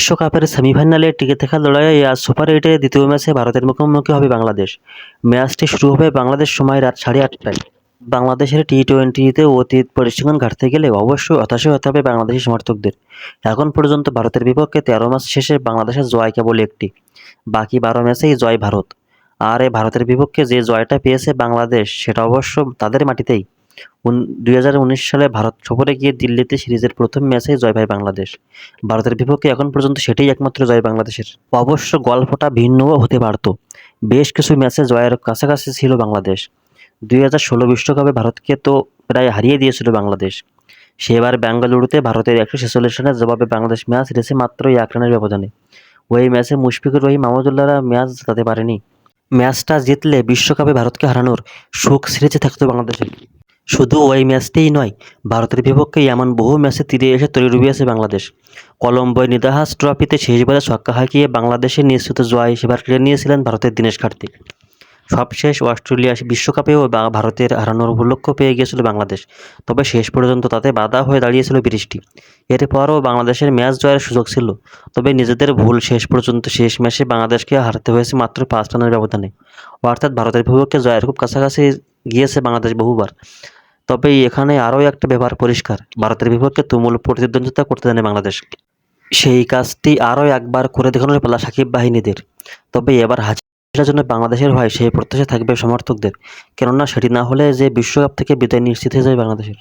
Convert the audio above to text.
বিশ্বকাপের সেমিফাইনালে টিকে থাকার লড়াইয়ে আজ সুপার এইটের দ্বিতীয় ম্যাচে ভারতের মুখোমুখি হবে বাংলাদেশ। ম্যাচটি শুরু হবে বাংলাদেশ সময় রাত 8:30টায়। বাংলাদেশের টি-টোয়েন্টিতে অতীত পরিসংখ্যান ঘাটতে গেলে অবশ্যই হতাশই হতে হবে বাংলাদেশি সমর্থকদের। এখন পর্যন্ত ভারতের বিপক্ষে 13 ম্যাচ শেষে বাংলাদেশের জয় কেবল একটি, বাকি 12 ম্যাচেই জয় ভারত। আর এই ভারতের বিপক্ষে যে জয়টা পেয়েছে বাংলাদেশ সেটা অবশ্য তাদের মাটিতেই। 2019 সালে ভারত সফরে গিয়ে দিল্লিতে সিরিজের প্রথম ম্যাচেই জয় পায় বাংলাদেশ। ভারতের বিপক্ষে এখন পর্যন্ত সেটাই একমাত্র জয় বাংলাদেশের। অবশ্য গল্পটা ভিন্নও হতে পারত। বেশ কিছু ম্যাচে জয়ের কাছাকাছি ছিল বাংলাদেশ। 2016 বিশ্বকাপে ভারতকে তো প্রায় হারিয়ে দিয়েছিল বাংলাদেশ। সেবার বেঙ্গালুরুতে ভারতের 146 রানের জবাবে বাংলাদেশ ম্যাচ হেরেছে মাত্র 1 রানের ব্যবধানে। ওই ম্যাচে মুশফিকুর রহিম, মাহমুদুল্লাহরা ম্যাচ জেতাতে পারেনি। ম্যাচটা জিতলে বিশ্বকাপে ভারতকে হারানোর সুখ সিরিজে থাকতো বাংলাদেশের। শুধু ওই ম্যাচটিই নয়, ভারতের বিপক্ষে এমন বহু ম্যাচে তীরে এসে তরি ডুবিয়েছে বাংলাদেশ। কলম্বোয় নিদাহাস ট্রফিতে শেষবারে ছক্কা হাঁকিয়ে বাংলাদেশের নিশ্চিত জয় সেবার কেড়ে নিয়েছিলেন ভারতের দীনেশ কার্তিক। সবশেষ অস্ট্রেলিয়া বিশ্বকাপেও ভারতের হারানোর লক্ষ্য পেয়ে গিয়েছিল বাংলাদেশ, তবে শেষ পর্যন্ত তাতে বাধা হয়ে দাঁড়িয়েছিল বৃষ্টি। এরপরও বাংলাদেশের ম্যাচ জয়ের সুযোগ ছিল, তবে নিজেদের ভুল শেষ পর্যন্ত শেষ ম্যাচে বাংলাদেশকে হারতে হয়েছে মাত্র 5 রানের ব্যবধানে। অর্থাৎ ভারতের বিপক্ষে জয়ের খুব কাছাকাছি গিয়েছে বাংলাদেশ বহুবার। তবে এখানে আরও একটা ব্যাপার পরিষ্কার, ভারতের বিপক্ষে তুমুল প্রতিদ্বন্দ্বিতা করতে জানে বাংলাদেশ। সেই কাজটি আরও একবার করে দেখানোর পালা সাকিব বাহিনীদের। তবে এবার হাসির জন্য বাংলাদেশের হয় সেই প্রত্যাশা থাকবে সমর্থকদের, কেননা সেটি না হলে যে বিশ্বকাপ থেকে বিদায় নিশ্চিত হয়ে যাবে বাংলাদেশের।